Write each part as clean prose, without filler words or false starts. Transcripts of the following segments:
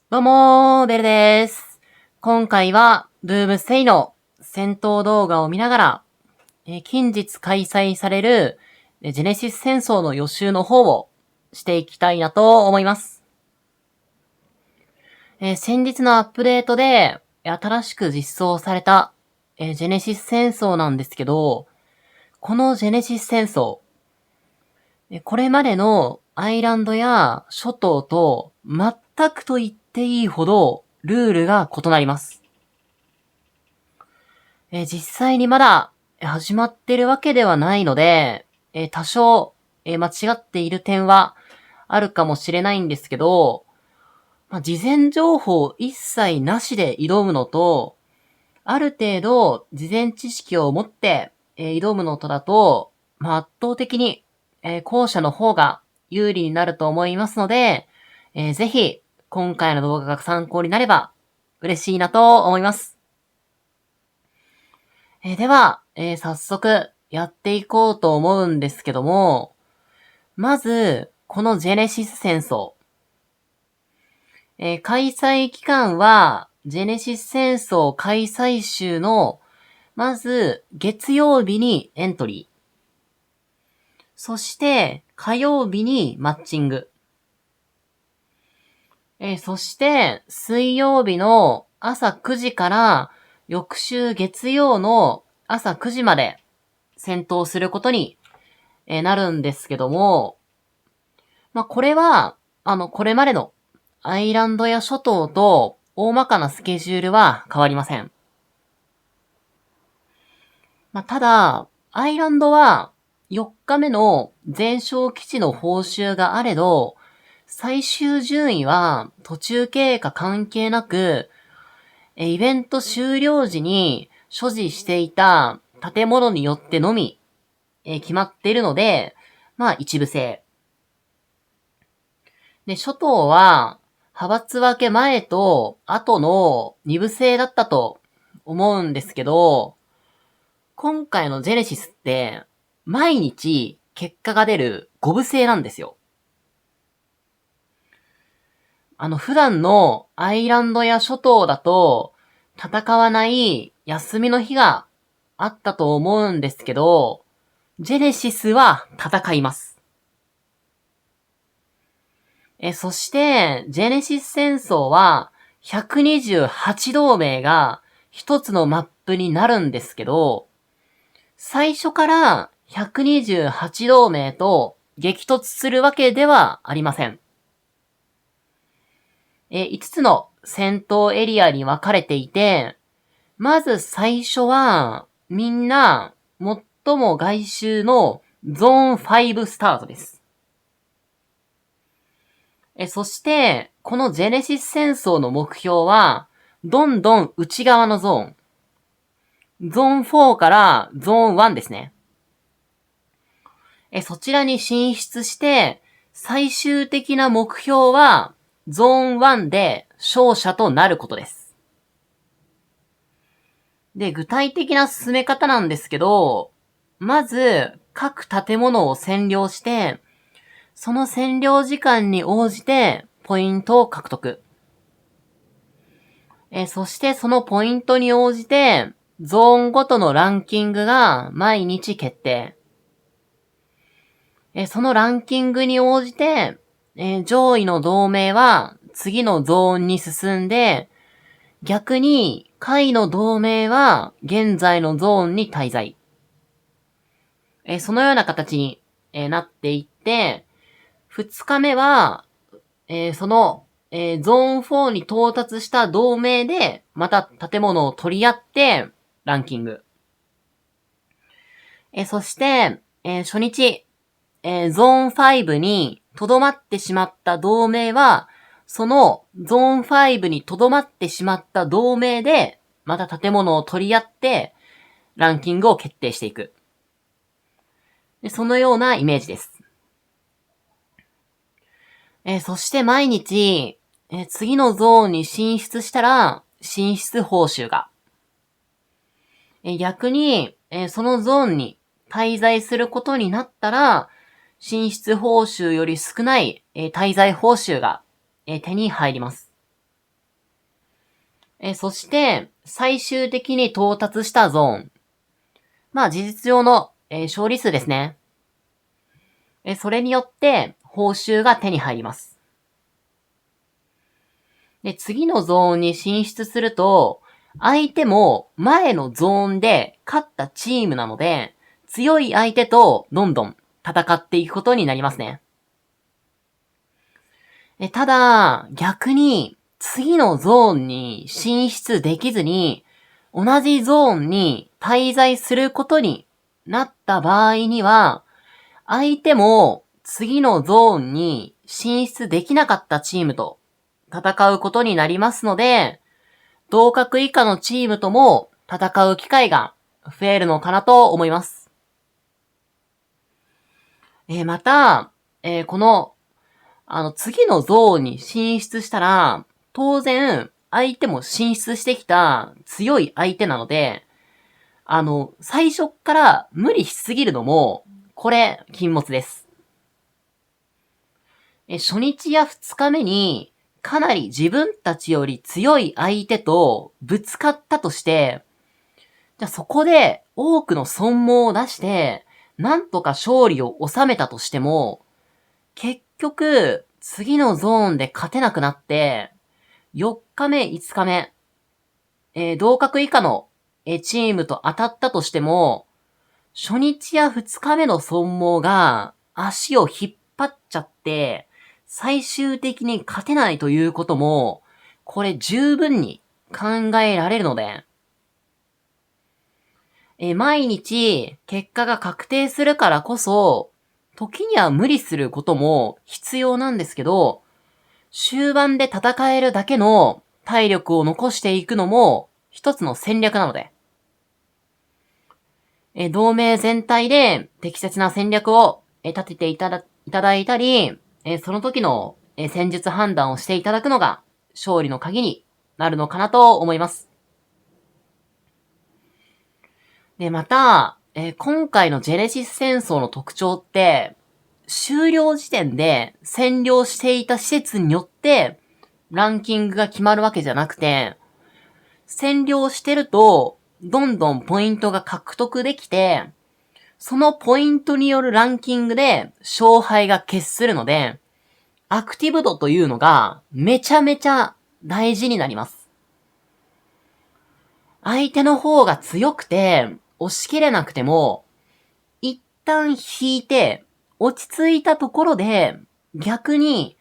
どうもベルです。今回は、ブームセイの戦闘動画を見ながら、近日開催される、ジェネシス戦争の予習の方をしていきたいなと思います。先日のアップデートで、新しく実装された、ジェネシス戦争なんですけど、このジェネシス戦争、これまでのアイランドや諸島と全くと言っていいほどルールが異なります。実際にまだ始まってるわけではないので、多少、間違っている点はあるかもしれないんですけど、事前情報一切なしで挑むのと、ある程度事前知識を持って、挑むのとだと、圧倒的に、後者の方が有利になると思いますので、ぜひ今回の動画が参考になれば嬉しいなと思います。では、早速やっていこうと思うんですけども、まず、このジェネシス戦争。開催期間は、ジェネシス戦争開催週の、まず、月曜日にエントリー。そして、火曜日にマッチング。そして、水曜日の朝9時から翌週月曜の朝9時まで戦闘することになるんですけども、これは、これまでのアイランドや諸島と大まかなスケジュールは変わりません。ただ、アイランドは4日目の全勝基地の報酬があれど、最終順位は途中経過関係なく、イベント終了時に所持していた建物によってのみ、決まっているので、一部制。で、諸島は、派閥分け前と後の二部制だったと思うんですけど、今回のジェネシスって、毎日結果が出る五部制なんですよ。普段のアイランドや諸島だと、戦わない休みの日があったと思うんですけど、ジェネシスは戦います。そして、ジェネシス戦争は、128同盟が一つのマップになるんですけど、最初から128同盟と激突するわけではありません。5つの戦闘エリアに分かれていて、まず最初は、みんな、最も外周のゾーン5スタートです。そして、このジェネシス戦争の目標は、どんどん内側のゾーン。ゾーン4からゾーン1ですね。そちらに進出して、最終的な目標は、ゾーン1で勝者となることです。で、具体的な進め方なんですけど、まず、各建物を占領して、その占領時間に応じて、ポイントを獲得。そしてそのポイントに応じて、ゾーンごとのランキングが毎日決定。そのランキングに応じて、上位の同盟は次のゾーンに進んで、逆に下位の同盟は現在のゾーンに滞在。そのような形に、なっていって、2日目は、その、ゾーン4に到達した同盟で、また建物を取り合って、ランキング。そして、初日、ゾーン5に留まってしまった同盟は、そのゾーン5に留まってしまった同盟で、また建物を取り合って、ランキングを決定していく。そのようなイメージです。そして毎日、次のゾーンに進出したら、進出報酬が。逆に、そのゾーンに滞在することになったら、進出報酬より少ない、滞在報酬が、手に入ります。そして、最終的に到達したゾーン。事実上の、勝利数ですね。それによって、報酬が手に入ります。で、次のゾーンに進出すると、相手も前のゾーンで勝ったチームなので、強い相手とどんどん戦っていくことになりますね。ただ、逆に次のゾーンに進出できずに、同じゾーンに滞在することになった場合には、相手も次のゾーンに進出できなかったチームと戦うことになりますので、同格以下のチームとも戦う機会が増えるのかなと思います。また、この、次のゾーンに進出したら、当然、相手も進出してきた強い相手なので、最初から無理しすぎるのも、これ、禁物です。初日や2日目に、かなり自分たちより強い相手とぶつかったとして、じゃあそこで多くの損耗を出して、なんとか勝利を収めたとしても、結局、次のゾーンで勝てなくなって、4日目、5日目、同格以下のチームと当たったとしても、初日や2日目の損耗が足を引っ張っちゃって、最終的に勝てないということも、これ十分に考えられるので、毎日結果が確定するからこそ、時には無理することも必要なんですけど、終盤で戦えるだけの体力を残していくのも一つの戦略なので、同盟全体で適切な戦略を立てていただいたり、その時の戦術判断をしていただくのが勝利の鍵になるのかなと思います。で、また、今回のジェネシス戦争の特徴って、終了時点で占領していた施設によってランキングが決まるわけじゃなくて、占領してると、どんどんポイントが獲得できて、そのポイントによるランキングで勝敗が決するので、アクティブ度というのがめちゃめちゃ大事になります。相手の方が強くて押し切れなくても、一旦引いて落ち着いたところで逆に、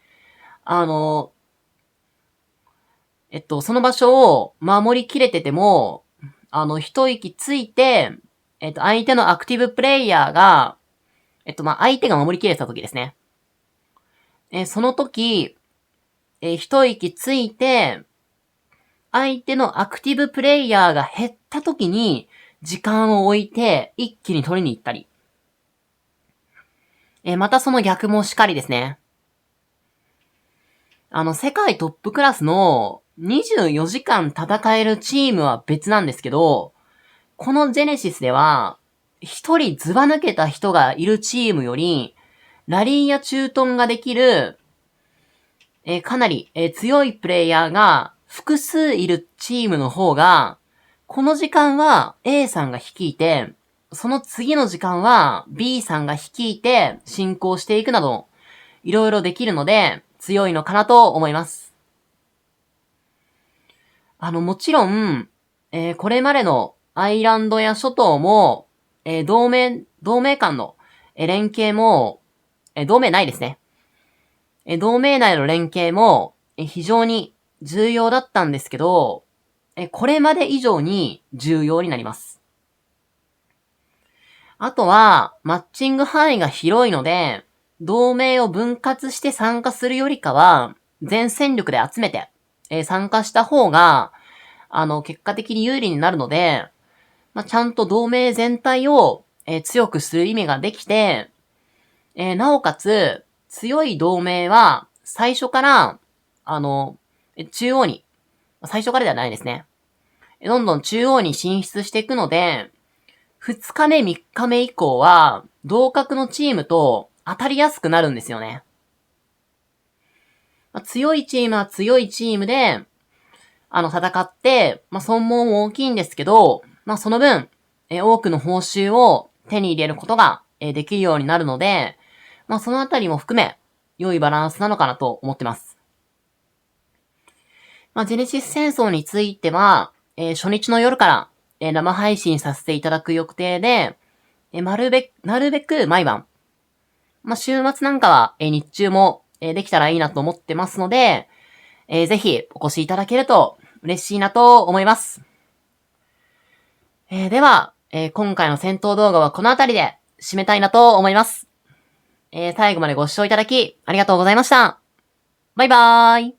その場所を守りきれてても、一息ついて、相手のアクティブプレイヤーが、相手が守りきれた時ですね。その時、一息ついて、相手のアクティブプレイヤーが減った時に、時間を置いて、一気に取りに行ったり。またその逆もしかりですね。世界トップクラスの24時間戦えるチームは別なんですけど、このジェネシスでは、一人ずば抜けた人がいるチームより、ラリーや駐屯ができる、かなり、強いプレイヤーが複数いるチームの方が、この時間は A さんが率いて、その次の時間は B さんが率いて進行していくなど、いろいろできるので、強いのかなと思います。もちろん、これまでのアイランドや諸島も、同盟間の、連携も、同盟内ですね。同盟内の連携も、非常に重要だったんですけど、これまで以上に重要になります。あとは、マッチング範囲が広いので、同盟を分割して参加するよりかは、全戦力で集めて、参加した方が、結果的に有利になるので、ちゃんと同盟全体を、強くする意味ができて、なおかつ、強い同盟は、最初から、中央に、最初からではないですね。どんどん中央に進出していくので、2日目、3日目以降は、同格のチームと当たりやすくなるんですよね。強いチームは強いチームで、戦って、損耗も大きいんですけど、その分、多くの報酬を手に入れることが、できるようになるので、そのあたりも含め、良いバランスなのかなと思ってます。ジェネシス戦争については、初日の夜から、生配信させていただく予定で、なるべく毎晩、週末なんかは、日中も、できたらいいなと思ってますので、ぜひお越しいただけると嬉しいなと思います。では、今回の戦闘動画はこのあたりで締めたいなと思います。最後までご視聴いただきありがとうございました。バイバーイ。